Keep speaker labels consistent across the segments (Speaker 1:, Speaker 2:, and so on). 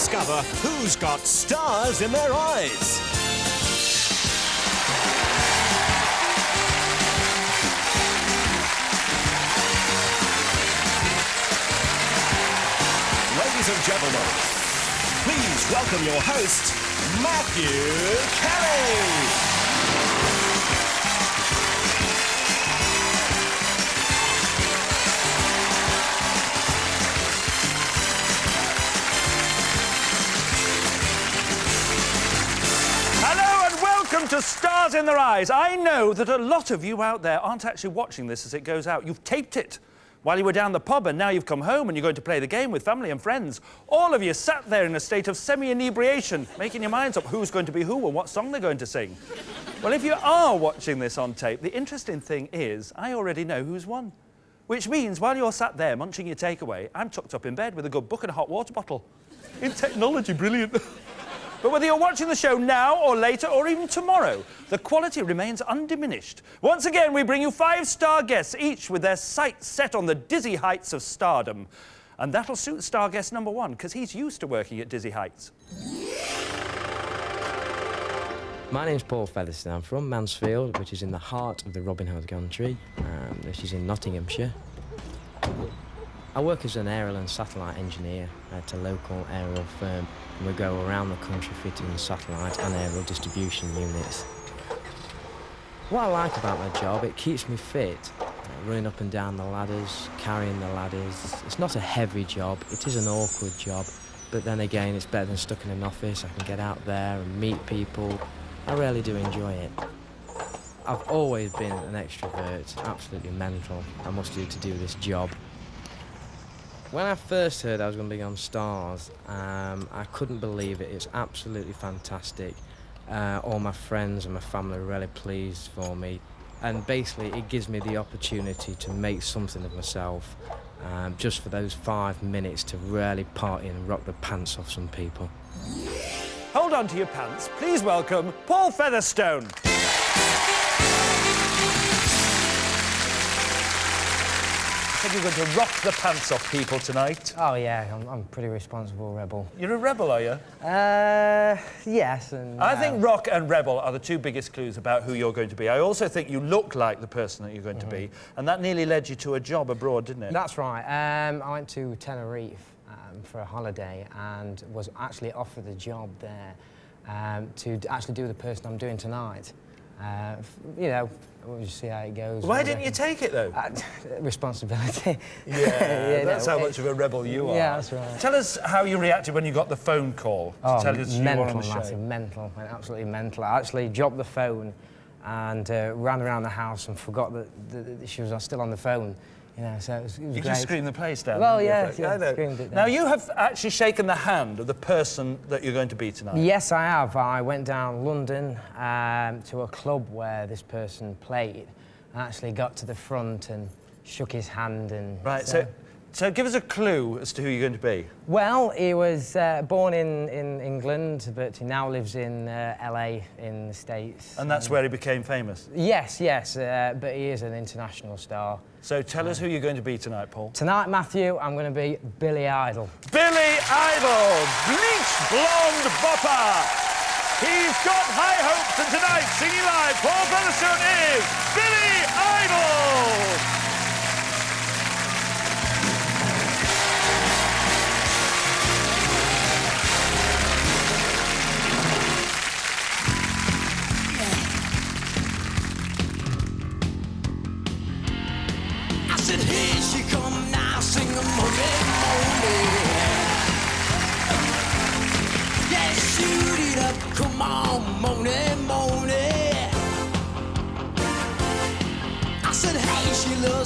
Speaker 1: discover who's got stars in their eyes. Ladies and gentlemen, please welcome your host, Matthew Kelly.
Speaker 2: Welcome to Stars in Their Eyes. I know that a lot of you out there aren't actually watching this as it goes out. You've taped it while you were down the pub and now you've come home and you're going to play the game with family and friends. All of you sat there in a state of semi-inebriation, making your minds up who's going to be who and what song they're going to sing. Well, if you are watching this on tape, the interesting thing is I already know who's won. Which means while you're sat there munching your takeaway, I'm tucked up in bed with a good book and a hot water bottle. In technology, brilliant. But whether you're watching the show now or later or even tomorrow, the quality remains undiminished. Once again, we bring you 5-star guests, each with their sights set on the dizzy heights of stardom. And that'll suit star guest number 1, because he's used to working at dizzy heights.
Speaker 3: My name's Paul Featherstone. I'm from Mansfield, which is in the heart of the Robin Hood country, which is in Nottinghamshire. I work as an aerial and satellite engineer at a local aerial firm. We go around the country fitting satellite and aerial distribution units. What I like about my job, it keeps me fit. Running up and down the ladders, carrying the ladders. It's not a heavy job, it is an awkward job, but then again, it's better than stuck in an office. I can get out there and meet people. I really do enjoy it. I've always been an extrovert, absolutely mental, I must do to do this job. When I first heard I was going to be on Stars, I couldn't believe it. It's absolutely fantastic. All my friends and my family are really pleased for me. And basically, it gives me the opportunity to make something of myself, just for those 5 minutes to really party and rock the pants off some people.
Speaker 2: Hold on to your pants. Please welcome Paul Featherstone. I think you're going to rock the pants off people tonight.
Speaker 4: Oh, yeah, I'm a pretty responsible rebel.
Speaker 2: You're a rebel, are you?
Speaker 4: Yes and no.
Speaker 2: I think rock and rebel are the 2 biggest clues about who you're going to be. I also think you look like the person that you're going to be, and that nearly led you to a job abroad, didn't it?
Speaker 4: That's right. I went to Tenerife for a holiday and was actually offered the job there to actually do the person I'm doing tonight. You know, we'll just see how it goes.
Speaker 2: Why didn't you take it, though?
Speaker 4: Responsibility.
Speaker 2: Yeah, that's how much of a rebel you are.
Speaker 4: Yeah, that's right.
Speaker 2: Tell us how you reacted when you got the phone call to tell us you were on the show.
Speaker 4: Mental, absolutely mental. I actually dropped the phone and ran around the house and forgot that she was still on the phone. You know, so it was
Speaker 2: you
Speaker 4: great.
Speaker 2: just screamed the place down.
Speaker 4: Well, yeah,
Speaker 2: I know.
Speaker 4: Screamed it down.
Speaker 2: Now, you have actually shaken the hand of the person that you're going to be tonight.
Speaker 4: Yes, I have. I went down London to a club where this person played. I actually got to the front and shook his hand and...
Speaker 2: Right, so give us a clue as to who you're going to be.
Speaker 4: Well, he was born in England, but he now lives in LA in the States.
Speaker 2: And that's where he became famous?
Speaker 4: Yes, but he is an international star.
Speaker 2: So tell us who you're going to be tonight, Paul.
Speaker 4: Tonight, Matthew, I'm going to be Billy Idol.
Speaker 2: Billy Idol, bleached blonde bopper. He's got high hopes, and tonight, singing live, Paul Featherstone is Billy Idol.
Speaker 5: Here she come now, sing a Mony, Mony. Yeah, shoot it up, come on, Mony, Mony. I said, hey, she loves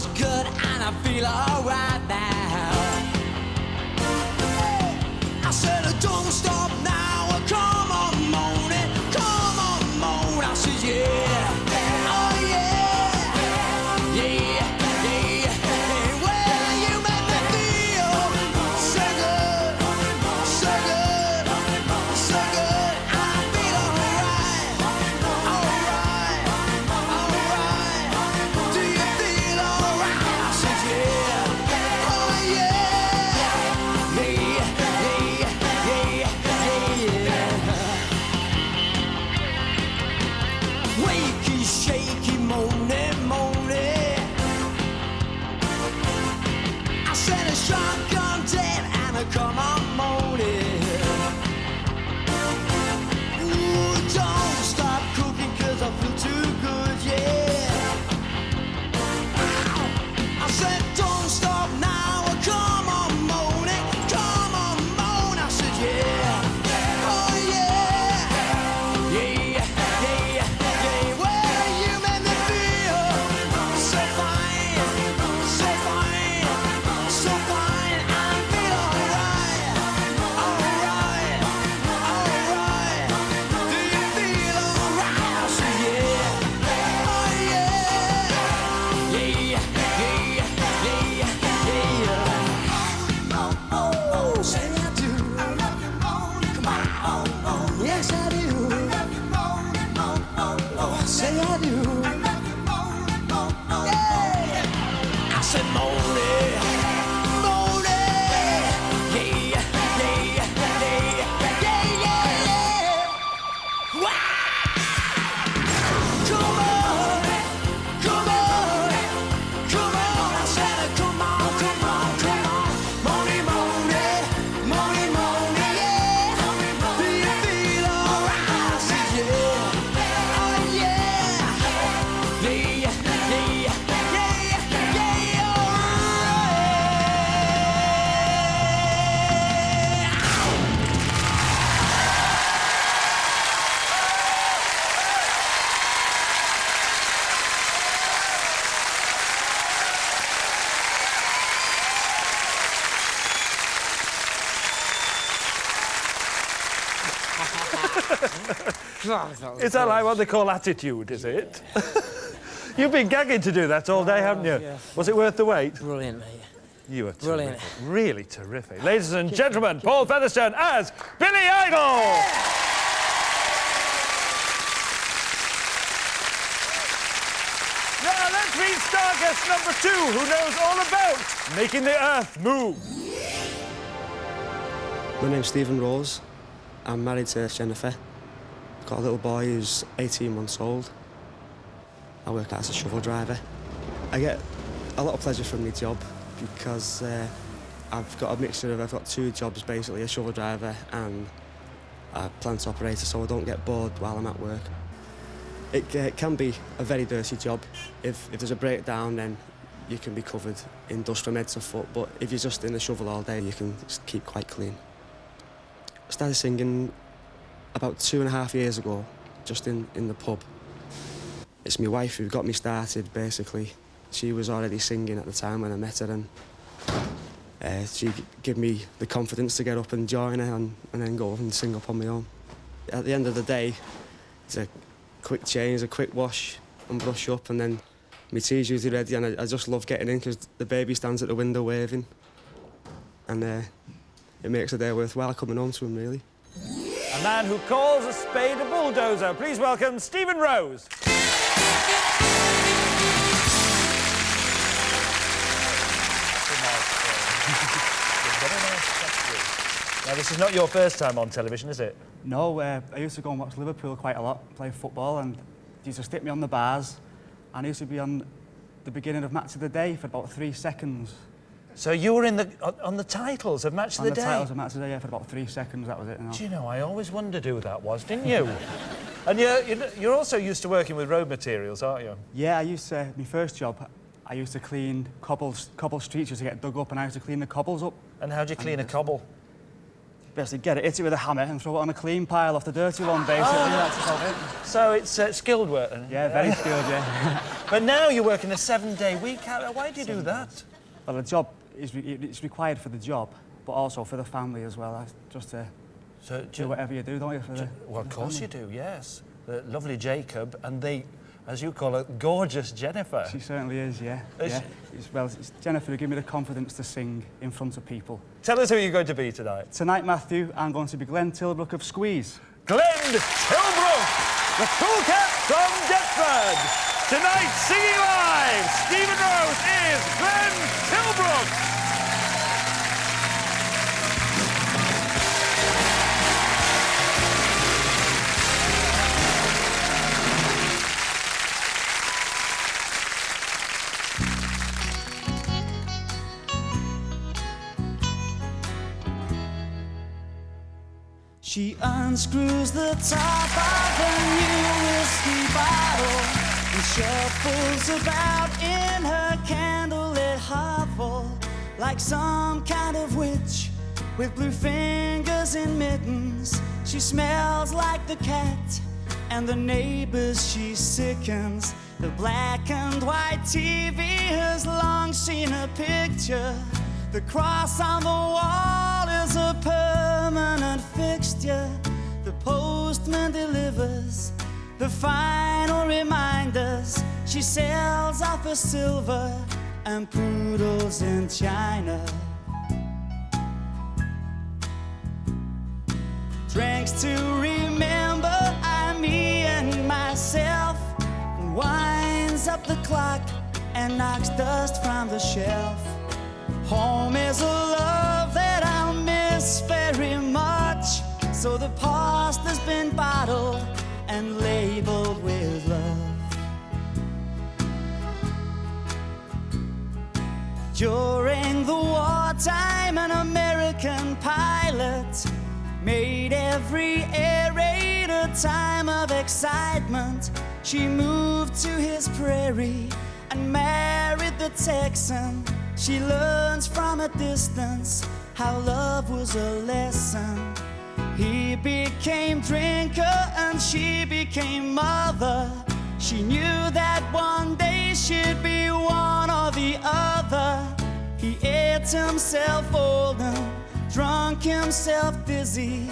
Speaker 2: Is that like what they call attitude, is it? You've been gagging to do that all day, haven't you?
Speaker 4: Yeah.
Speaker 2: Was it worth the wait?
Speaker 4: Brilliant, mate.
Speaker 2: You were
Speaker 4: Brilliant.
Speaker 2: terrific. Really terrific. Ladies and gentlemen, Paul Featherstone as Billy Idol! Now let's meet star guest number 2, who knows all about making the earth move.
Speaker 6: My name's Stephen Rose. I'm married to Jennifer. Got a little boy who's 18 months old. I work as a shovel driver. I get a lot of pleasure from my job because I've got a mixture of, I've got 2 jobs basically, a shovel driver and a plant operator, so I don't get bored while I'm at work. It can be a very dirty job. If there's a breakdown, then you can be covered in dust from head to foot, but if you're just in the shovel all day, you can just keep quite clean. I started singing about 2.5 years ago, just in the pub. It's my wife who got me started, basically. She was already singing at the time when I met her, and she gave me the confidence to get up and join her and then go and sing up on my own. At the end of the day, it's a quick change, a quick wash and brush up, and then my tea's usually ready, and I just love getting in because the baby stands at the window waving, and it makes the day worthwhile coming home to him, really.
Speaker 2: A man who calls a spade a bulldozer. Please welcome Stephen Rose. Now, this is not your first time on television, is it?
Speaker 7: No, I used to go and watch Liverpool quite a lot, play football, and they used to stick me on the bars, and I used to be on the beginning of Match of the Day for about 3 seconds.
Speaker 2: So you were on the titles of Match of the Day?
Speaker 7: On the titles of Match of the Day, yeah, for about 3 seconds, that was it. You know.
Speaker 2: Do you know, I always wondered who that was, didn't you? And you're also used to working with road materials, aren't you?
Speaker 7: Yeah, my first job, I used to clean cobble streets, used to get dug up, and I used to clean the cobbles up.
Speaker 2: And how do you clean a cobble?
Speaker 7: Basically get it, hit it with a hammer and throw it on a clean pile off the dirty one, basically. That's about it.
Speaker 2: So it's skilled work then?
Speaker 7: Yeah, very skilled, yeah.
Speaker 2: But now you work in a 7-day week. Why do you do that?
Speaker 7: Well, the job, it's required for the job, but also for the family as well. Just to do whatever you do, don't you?
Speaker 2: Well, of course you do, yes. The lovely Jacob and the, as you call it, gorgeous Jennifer.
Speaker 7: She certainly is, yeah. It's Jennifer who gave me the confidence to sing in front of people.
Speaker 2: Tell us who you're going to be tonight.
Speaker 7: Tonight, Matthew, I'm going to be Glenn Tilbrook of Squeeze.
Speaker 2: Glenn Tilbrook, the cool cat from Deptford. Tonight, singing live, Stephen Rose is Glenn Tilbrook.
Speaker 5: She unscrews the top of a new whiskey bottle and shuffles about in her candlelit hovel like some kind of witch with blue fingers and mittens. She smells like the cat and the neighbors she sickens. The black and white TV has long seen a picture. The cross on the wall is a permanent fixture. The postman delivers the final reminders. She sells off her silver and poodles in China. Drinks to remember, I'm me and myself, and winds up the clock and knocks dust from the shelf. Home is a love that I'll miss very much, so the past has been bottled and labeled with love. During the wartime, an American pilot made every air raid a time of excitement. She moved to his prairie and married the Texan. She learns from a distance how love was a lesson. He became drinker and she became mother. She knew that one day she'd be one or the other. He ate himself old and drunk himself dizzy.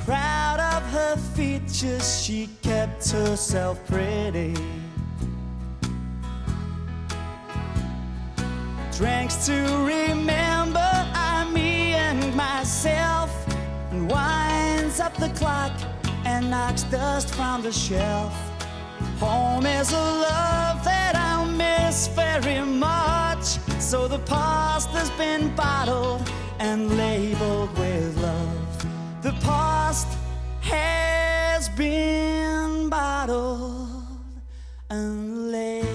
Speaker 5: Proud of her features, she kept herself pretty. Drinks to remember I'm me and myself, and winds up the clock and knocks dust from the shelf. Home is a love that I'll miss very much, so the past has been bottled and labeled with love. The past has been bottled and labeled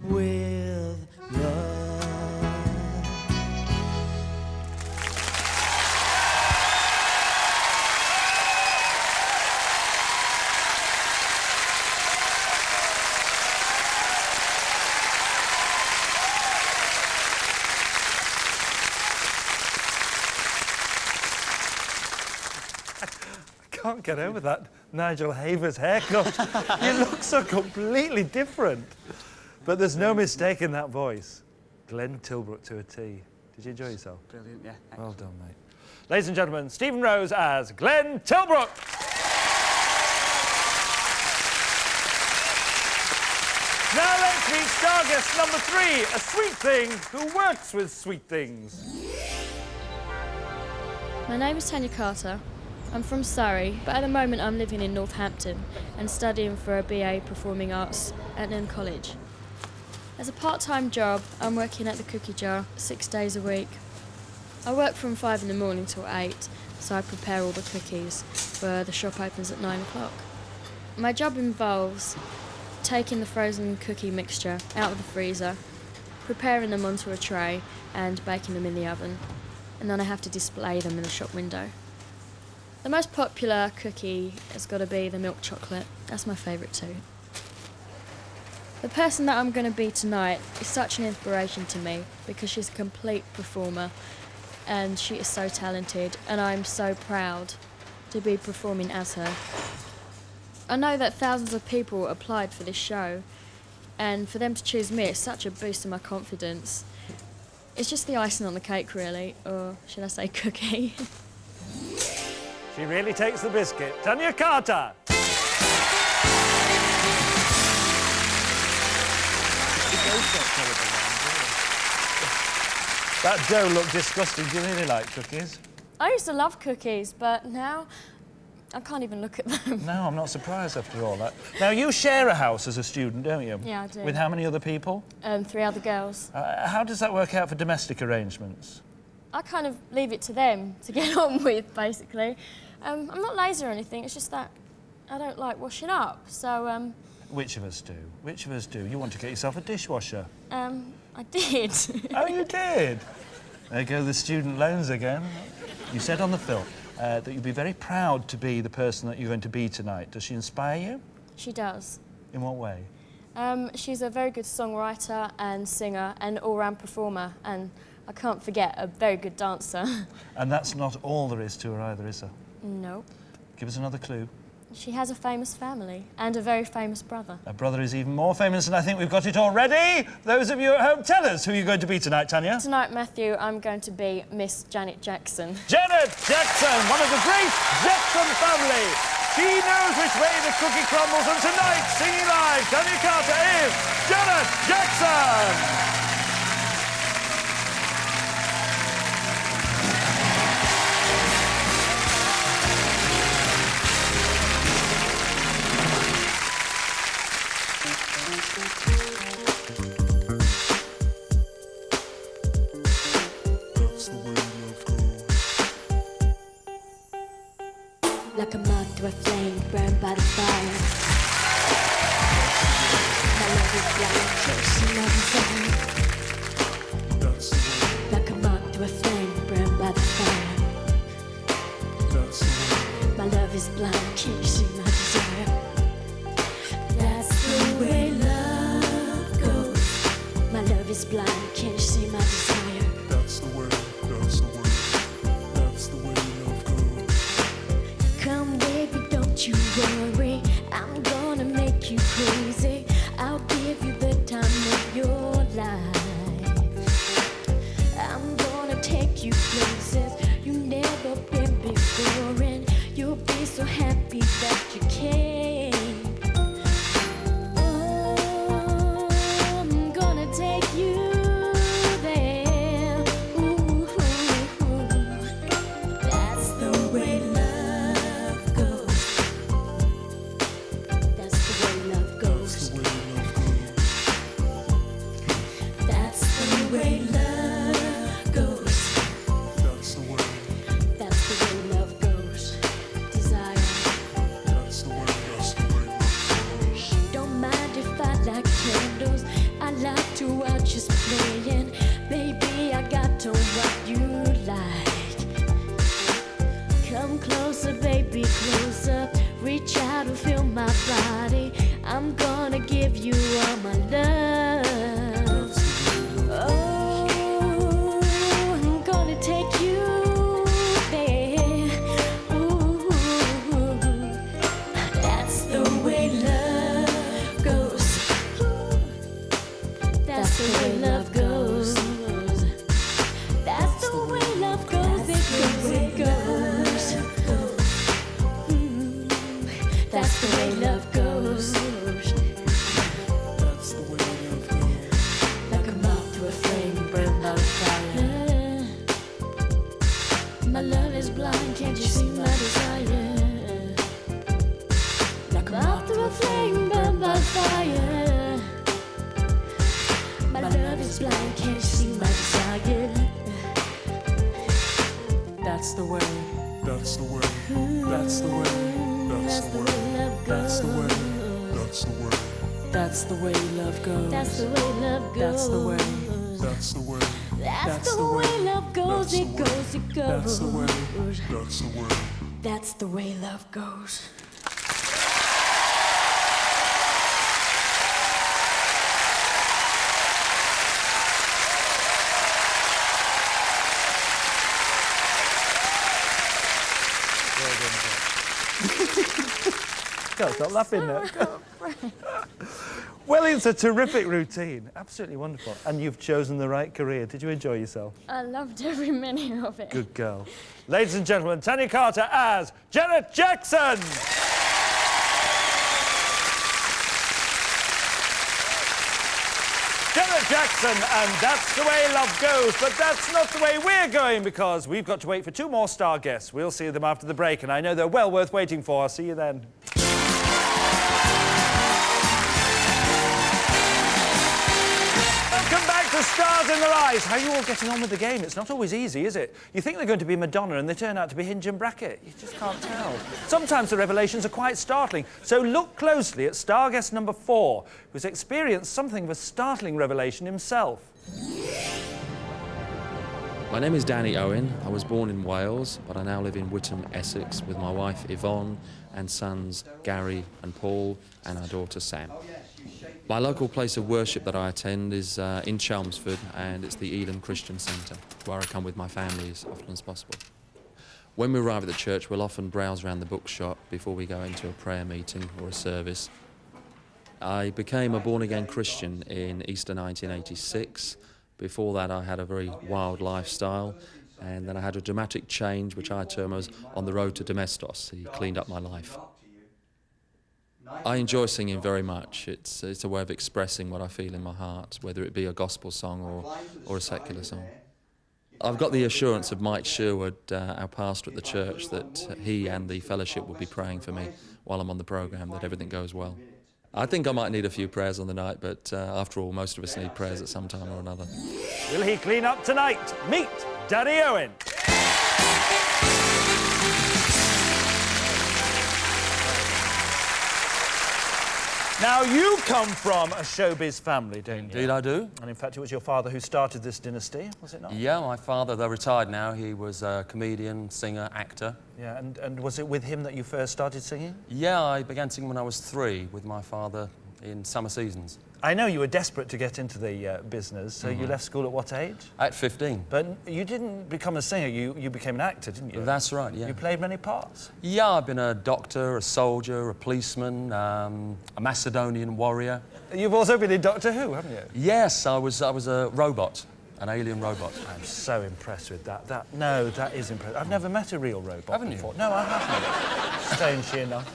Speaker 5: with love.
Speaker 2: I can't get over that Nigel Havers haircut. You look so completely different. But there's no mistaking that voice. Glenn Tilbrook to a T. Did you enjoy yourself?
Speaker 7: Brilliant, yeah. Thanks.
Speaker 2: Well done, mate. Ladies and gentlemen, Stephen Rose as Glenn Tilbrook. Now let's meet star guest number 3, a sweet thing who works with sweet things.
Speaker 8: My name is Tania Carter. I'm from Surrey, but at the moment I'm living in Northampton and studying for a BA Performing Arts at Nunn College. As a part-time job, I'm working at the cookie jar 6 days a week. I work from 5 in the morning till 8, so I prepare all the cookies for the shop opens at 9 o'clock. My job involves taking the frozen cookie mixture out of the freezer, preparing them onto a tray and baking them in the oven, and then I have to display them in the shop window. The most popular cookie has got to be the milk chocolate. That's my favourite too. The person that I'm going to be tonight is such an inspiration to me because she's a complete performer and she is so talented, and I'm so proud to be performing as her. I know that thousands of people applied for this show, and for them to choose me is such a boost to my confidence. It's just the icing on the cake, really, or should I say cookie.
Speaker 2: She really takes the biscuit. Tania Carter. That dough looked disgusting. Do you really like cookies?
Speaker 8: I used to love cookies, but now I can't even look at them.
Speaker 2: No, I'm not surprised after all that. Now, you share a house as a student, don't you?
Speaker 8: Yeah, I do.
Speaker 2: With how many other people?
Speaker 8: 3 other girls.
Speaker 2: How does that work out for domestic arrangements?
Speaker 8: I kind of leave it to them to get on with, basically. I'm not lazy or anything, it's just that I don't like washing up, so...
Speaker 2: Which of us do? Which of us do? You want to get yourself a dishwasher?
Speaker 8: I did.
Speaker 2: Oh, you did? There go the student loans again. You said on the film that you'd be very proud to be the person that you're going to be tonight. Does she inspire you?
Speaker 8: She does.
Speaker 2: In what way?
Speaker 8: She's a very good songwriter and singer and all-round performer, and I can't forget, a very good dancer.
Speaker 2: And that's not all there is to her either, is there?
Speaker 8: Nope.
Speaker 2: Give us another clue.
Speaker 8: She has a famous family and a very famous brother.
Speaker 2: Her brother is even more famous, and I think we've got it already. Those of you at home, tell us who you're going to be tonight, Tania.
Speaker 8: Tonight, Matthew, I'm going to be Miss Janet Jackson.
Speaker 2: Janet Jackson, one of the great Jackson family. She knows which way the cookie crumbles, and tonight, singing live, Tania Carter is Janet Jackson.
Speaker 8: Like a moth to a flame burned by the fire. My love is blind, chasing my desire. Like a moth to a flame burned by the fire. My love is blind, chasing my desire. That's the way love goes. My love is blind, can't you see my desire?
Speaker 9: That's the way, that's the way, that's the way love goes.
Speaker 8: Come baby, don't you worry, I'm gonna make you crazy. I'll give you the time of your life. I'm gonna take you places you've never been My love is blind, can't you see my desire? Like a moth through a flame, burned by fire. My love is blind, can't you see my desire?
Speaker 5: That's the way.
Speaker 9: That's the way. That's the way. That's the way.
Speaker 8: That's the way.
Speaker 9: That's the way.
Speaker 5: That's the way love goes.
Speaker 8: That's the way love goes.
Speaker 5: That's the way.
Speaker 9: That's the way.
Speaker 8: That's the way love goes. It goes. It goes.
Speaker 9: That's the way. That's the way.
Speaker 8: That's the way love goes.
Speaker 2: Can't stop laughing now. Well, it's a terrific routine. Absolutely wonderful. And you've chosen the right career. Did you enjoy yourself?
Speaker 8: I loved every minute of it.
Speaker 2: Good girl. Ladies and gentlemen, Tania Carter as Janet Jackson. Janet Jackson, and that's the way love goes. But that's not the way we're going, because we've got to wait for two more star guests. We'll see them after the break, and I know they're well worth waiting for. I'll see you then. Welcome back to Stars in Their Eyes. How are you all getting on with the game? It's not always easy, is it? You think they're going to be Madonna and they turn out to be Hinge and Bracket. You just can't tell. Sometimes the revelations are quite startling. So look closely at star guest number 4, who's experienced something of a startling revelation himself.
Speaker 10: My name is Danny Owen. I was born in Wales, but I now live in Witham, Essex, with my wife Yvonne and sons Gary and Paul and our daughter Sam. My local place of worship that I attend is in Chelmsford, and it's the Elim Christian Centre, where I come with my family as often as possible. When we arrive at the church, we'll often browse around the bookshop before we go into a prayer meeting or a service. I became a born-again Christian in Easter 1986. Before that, I had a very wild lifestyle, and then I had a dramatic change, which I term as on the road to Domestos. He cleaned up my life. I enjoy singing very much. It's a way of expressing what I feel in my heart, whether it be a gospel song or a secular song. I've got the assurance of Mike Sherwood, our pastor at the church, that he and the fellowship will be praying for me while I'm on the programme, that everything goes well. I think I might need a few prayers on the night, but after all, most of us need prayers at some time or another.
Speaker 2: Will he clean up tonight? Meet Danny Owen. Now, you come from a showbiz family, don't you?
Speaker 11: Indeed I do.
Speaker 2: And in fact, it was your father who started this dynasty, was it not?
Speaker 11: Yeah, my father, though retired now, he was a comedian, singer, actor.
Speaker 2: Yeah, and was it with him that you first started singing?
Speaker 11: Yeah, I began singing when I was 3 with my father in summer seasons.
Speaker 2: I know you were desperate to get into the business, so you left school at what age?
Speaker 11: At 15.
Speaker 2: But you didn't become a singer, you became an actor, didn't you?
Speaker 11: That's right, yeah.
Speaker 2: You played many parts?
Speaker 11: Yeah, I've been a doctor, a soldier, a policeman, a Macedonian warrior.
Speaker 2: You've also been in Doctor Who, haven't you?
Speaker 11: Yes, I was a robot, an alien robot.
Speaker 2: I'm so impressed with that. That is impressive. I've never met a real robot
Speaker 11: Haven't
Speaker 2: before.
Speaker 11: you?
Speaker 2: No, I haven't. Strangely enough.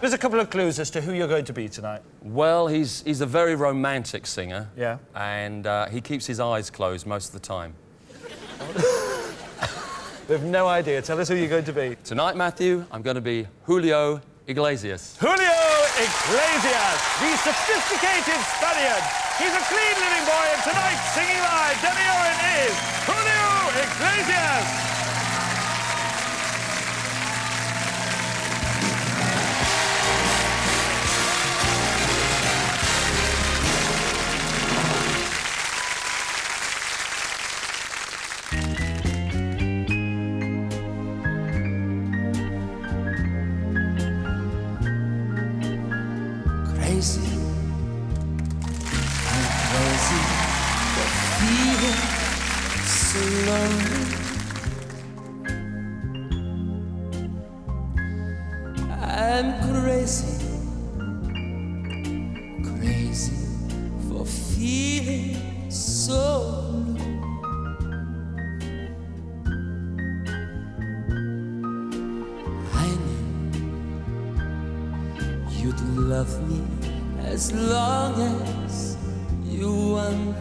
Speaker 2: There's a couple of clues as to who you're going to be tonight.
Speaker 11: Well, he's a very romantic singer.
Speaker 2: Yeah.
Speaker 11: And he keeps his eyes closed most of the time.
Speaker 2: We've no idea. Tell us who you're going to be.
Speaker 11: Tonight, Matthew, I'm going to be Julio Iglesias.
Speaker 2: Julio Iglesias, the sophisticated Spaniard. He's a clean living boy, and tonight, singing live, Danny Owen is Julio Iglesias.
Speaker 5: Crazy, I'm crazy for feeling so lonely. I'm crazy, crazy for feeling so low. I knew you'd love me as long as you wanted.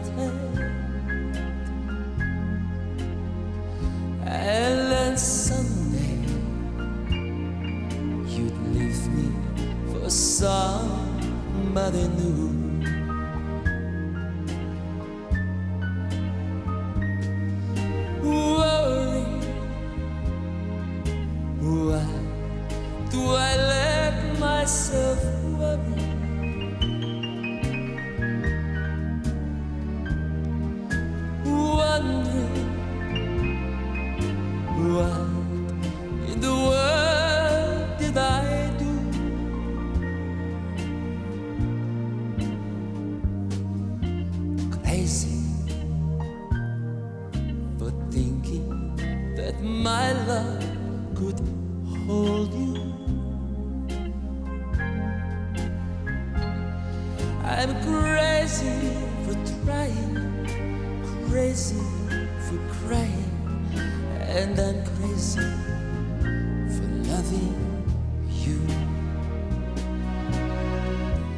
Speaker 12: that my love could hold you. I'm crazy for trying, crazy for crying, and I'm crazy for loving you.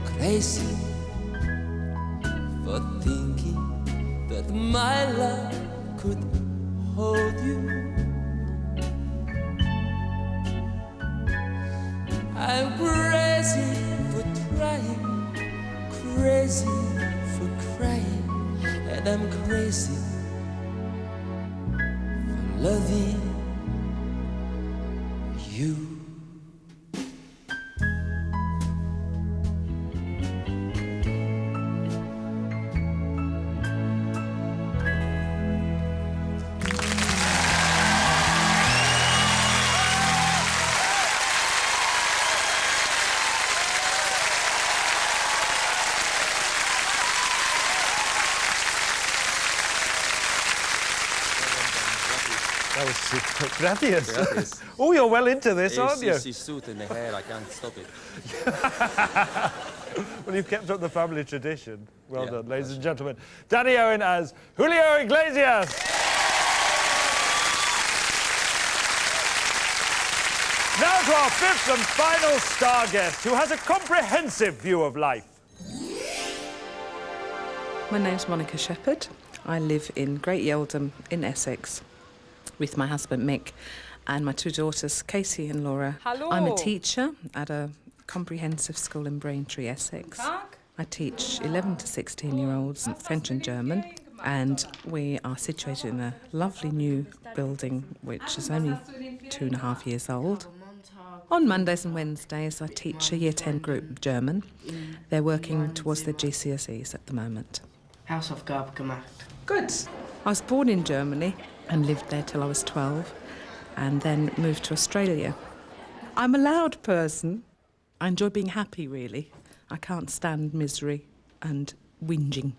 Speaker 12: Crazy for thinking that my love could hold you. I'm crazy for trying, crazy for crying, and I'm crazy for loving you.
Speaker 2: That was super. Gracias. Oh, you're well into this, aren't you?
Speaker 11: It's suit in the hair, I can't stop it.
Speaker 2: Well, you've kept up the family tradition. Well
Speaker 11: Yeah,
Speaker 2: done, ladies and gentlemen. Danny Owen as Julio Iglesias. Now to our fifth and final star guest, who has a comprehensive view of life.
Speaker 13: My name's Monica Shepherd. I live in Great Yeldham in Essex with my husband Mick and my two daughters Casey and Laura.
Speaker 14: Hello.
Speaker 13: I'm a teacher at a comprehensive school in Braintree, Essex. I teach 11 to 16-year-olds French and German, and we are situated in a lovely new building which is only 2.5 years old. On Mondays and Wednesdays I teach a Year 10 group German. They're working towards their GCSEs at the moment.
Speaker 14: Hausaufgabe gemacht.
Speaker 13: Good. I was born in Germany and lived there till I was 12 and then moved to Australia. I'm a loud person. I enjoy being happy, really. I can't stand misery and whinging.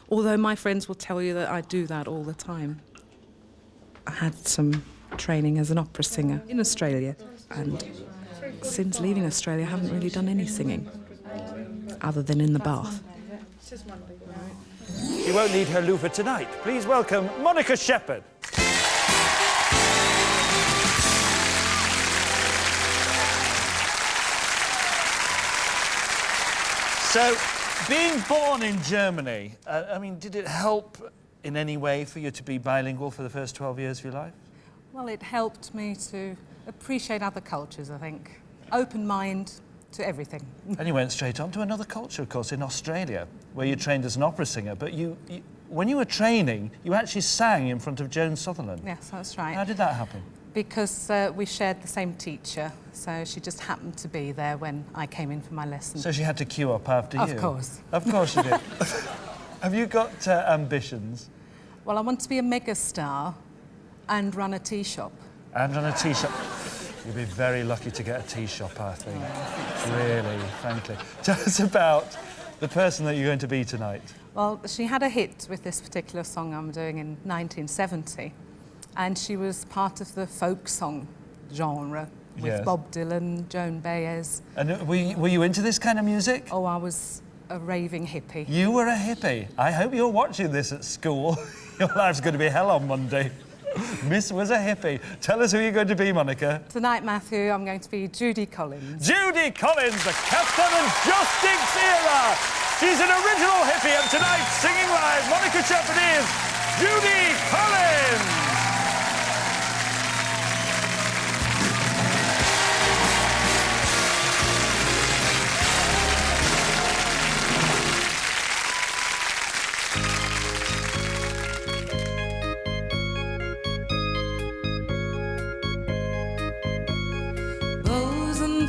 Speaker 13: Although my friends will tell you that I do that all the time. I had some training as an opera singer in Australia, and since leaving Australia I haven't really done any singing, other than in the bath.
Speaker 2: She won't need her loofah tonight. Please welcome Monica Shepherd. So, being born in Germany, I mean, did it help in any way for you to be bilingual for the first 12 years of your life?
Speaker 13: Well, it helped me to appreciate other cultures, I think. Open mind to everything.
Speaker 2: And you went straight on to another culture, of course, in Australia, where you trained as an opera singer. But when you were training, you actually sang in front of Joan Sutherland.
Speaker 13: Yes, that's right.
Speaker 2: How did that happen?
Speaker 13: Because we shared the same teacher, so she just happened to be there when I came in for my lesson.
Speaker 2: So she had to queue up after you?
Speaker 13: Of course.
Speaker 2: Of course she did. Have you got ambitions?
Speaker 13: Well, I want to be a mega star and run a tea shop.
Speaker 2: And run a tea shop. You'll be very lucky to get a tea shop, I think. Really, frankly. Tell us about the person that you're going to be tonight.
Speaker 13: Well, she had a hit with this particular song I'm doing in 1970. And she was part of the folk song genre with
Speaker 2: Yes.
Speaker 13: Bob Dylan, Joan Baez.
Speaker 2: And were you into this kind of music?
Speaker 13: Oh, I was a raving hippie.
Speaker 2: You were a hippie. I hope you're watching this at school. Your life's going to be hell on Monday. Miss was a hippie. Tell us who you're going to be, Monica.
Speaker 13: Tonight, Matthew, I'm going to be Judy Collins.
Speaker 2: Judy Collins, the Captain and Justix era. She's an original hippie, and tonight, singing live, Monica Shepherd is Judy Collins.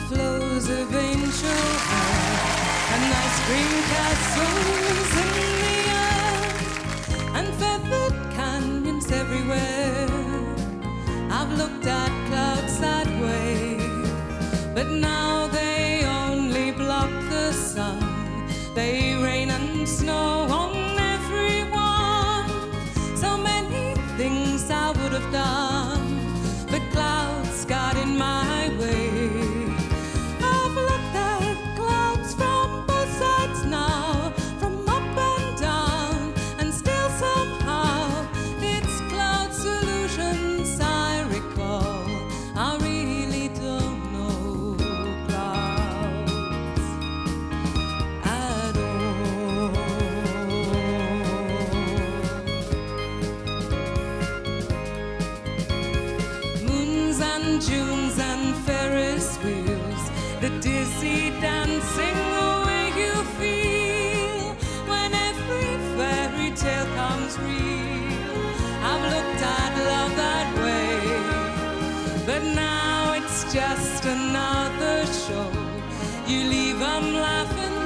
Speaker 12: Flows of angel hair and ice cream castles in the air and feathered canyons everywhere. I've looked at clouds that way, but now they only block the sun. They rain and snow on everyone. So many things I would have done and dunes and Ferris wheels, the dizzy dancing way you feel when every fairy tale comes real. I've looked at love that way, but now it's just another show. You leave 'em laughing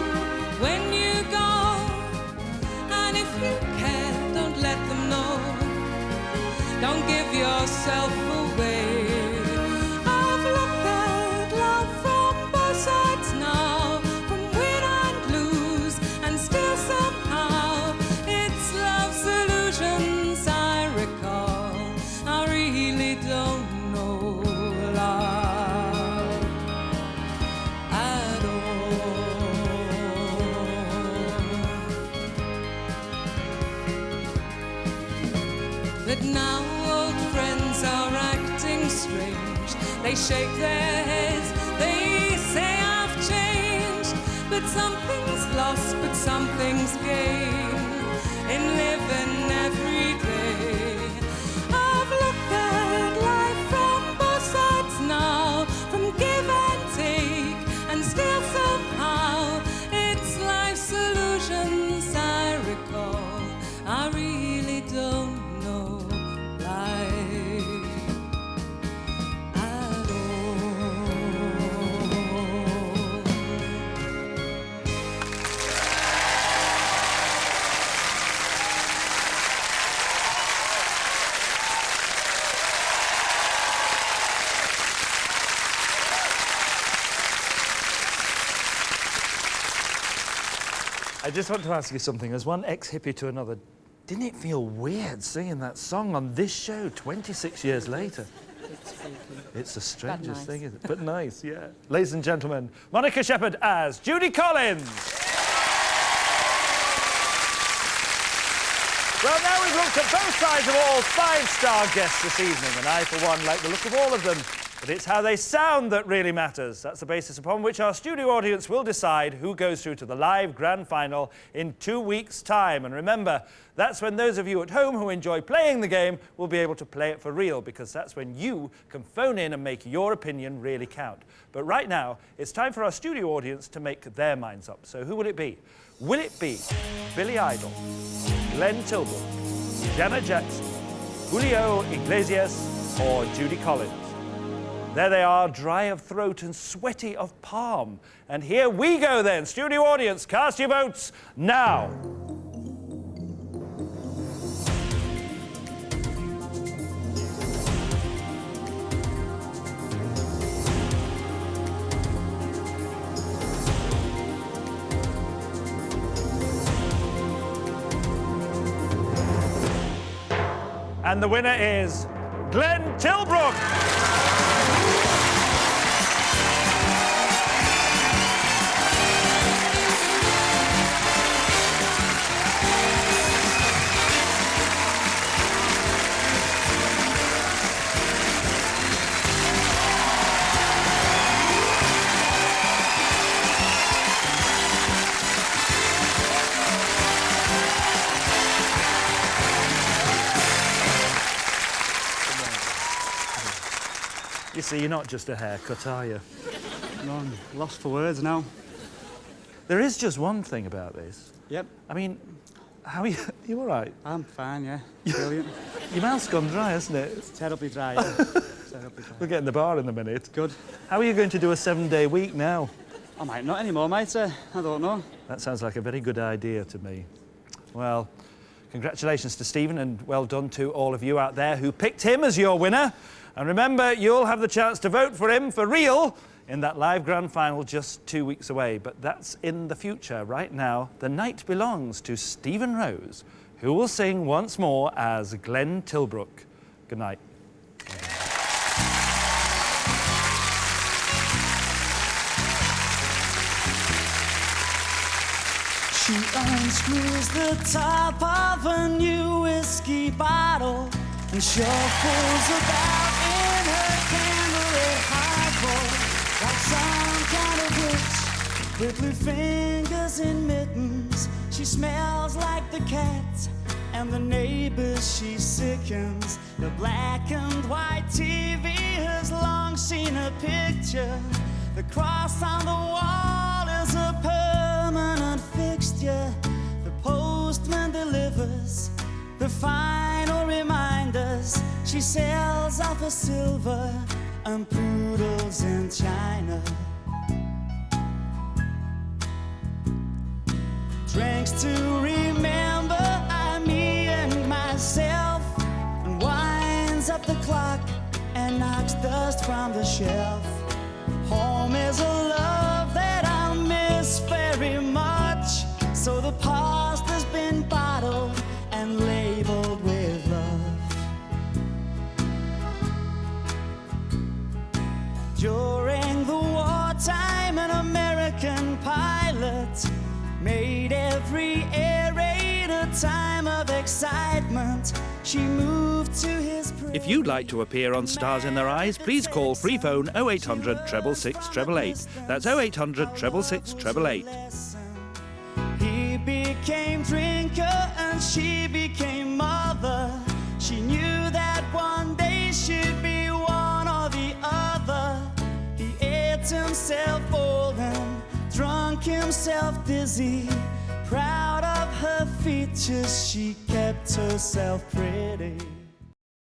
Speaker 12: when you go, and if you care, don't let them know. Don't give yourself away. I've looked at love from both sides now, from win and lose, and still somehow it's love's illusions I recall. I really don't know love at all. But now old friends are acting strange. They shake their heads, they say I've changed. But something's lost, but something's gained in living every day. I've looked at life from both sides now, from give and take, and still somehow it's life's illusions I recall. I really don't know life at all.
Speaker 2: I just want to ask you something. As one ex-hippie to another, didn't it feel weird singing that song on this show 26 years later? It's the strangest thing, isn't it? But nice, yeah. Ladies and gentlemen, Monica Shepherd as Judy Collins. Well, now we've looked at both sides of all five-star guests this evening, and I, for one, like the look of all of them. But it's how they sound that really matters. That's the basis upon which our studio audience will decide who goes through to the live grand final in 2 weeks' time. And remember, that's when those of you at home who enjoy playing the game will be able to play it for real, because that's when you can phone in and make your opinion really count. But right now, it's time for our studio audience to make their minds up. So who will it be? Will it be Billy Idol, Glenn Tilbrook, Janet Jackson, Julio Iglesias, or Judy Collins? There they are, dry of throat and sweaty of palm. And here we go then. Studio audience, cast your votes now. And the winner is Glenn Tilbrook. You see, you're not just a haircut, are you?
Speaker 7: No, I'm lost for words now.
Speaker 2: There is just one thing about this.
Speaker 7: Yep.
Speaker 2: I mean, how are you? You all right?
Speaker 7: I'm fine, yeah. Brilliant.
Speaker 2: Your mouth's gone dry, hasn't it?
Speaker 7: It's terribly dry, yeah. Terribly dry.
Speaker 2: We'll get in the bar in a minute.
Speaker 7: Good.
Speaker 2: How are you going to do a 7-day week now?
Speaker 7: I might not anymore, mate. I don't know.
Speaker 2: That sounds like a very good idea to me. Well, congratulations to Stephen, and well done to all of you out there who picked him as your winner. And remember, you'll have the chance to vote for him for real in that live grand final just 2 weeks away. But that's in the future. Right now, the night belongs to Stephen Rose, who will sing once more as Glenn Tilbrook. Good night.
Speaker 5: She unscrews the top of a new whiskey bottle and shuffles about in her candlelit highball like some kind of witch with blue fingers in mittens. She smells like the cat and the neighbors she sickens. The black and white TV has long seen a picture. The cross on the wall is a permanent fixture. The postman delivers the final reminders. She sells off her silver and poodles in China. Drinks to remember, I, me and myself, and winds up the clock and knocks dust from the shelf. Home is a love that I'll miss very much, so the past has been bottled and labeled with love. During the wartime, an American pilot made every air raid a time of excitement. She moved to his prison.
Speaker 2: If you'd like to appear on Stars in Their Eyes, please call free phone 0800 666 888. That's 0800 666 888.
Speaker 5: He became drinker and she became mother. She knew that one day she'd be one or the other. He ate himself old and drunk himself dizzy. Proud of her features, she kept herself pretty.